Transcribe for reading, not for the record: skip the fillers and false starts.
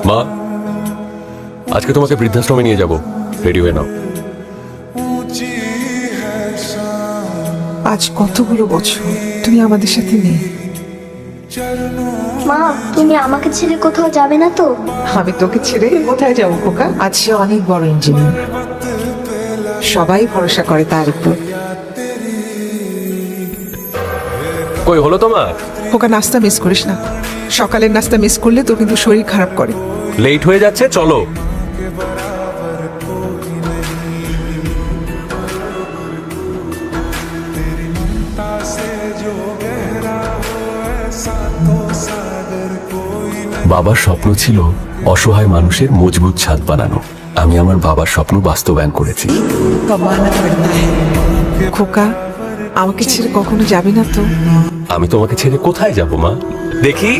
মা, আজকে তোমাকে বৃদ্ধাশ্রমে নিয়ে যাব, রেডি হয়ে নাও। আজ কতগুলো বছর তুমি আমাদের সাথে নেই। মা, তুমি আমাকে ছেড়ে কোথাও যাবে না তো? আমি তোকে ছেড়ে কোথায় যাবো খোকা? আজ সে অনেক বড় ইঞ্জিনিয়ার, সবাই ভরসা করে তার উপর। কই হলো তোমার? খোকা, নাস্তা মিস করিস না, সকালের নাস্তা মিস করলে তো কিন্তু শরীর খারাপ করে। লেট হয়ে যাচ্ছে, চলো। বাবার স্বপ্ন ছিল অসহায় মানুষের মজবুত ছাদ বানানো। আমি আমার বাবার স্বপ্ন বাস্তবায়ন করেছি। খোকা, আমাকে ছেড়ে কখনো যাবে না তো? আমি তোমাকে ছেড়ে কোথায় যাব মা? দেখি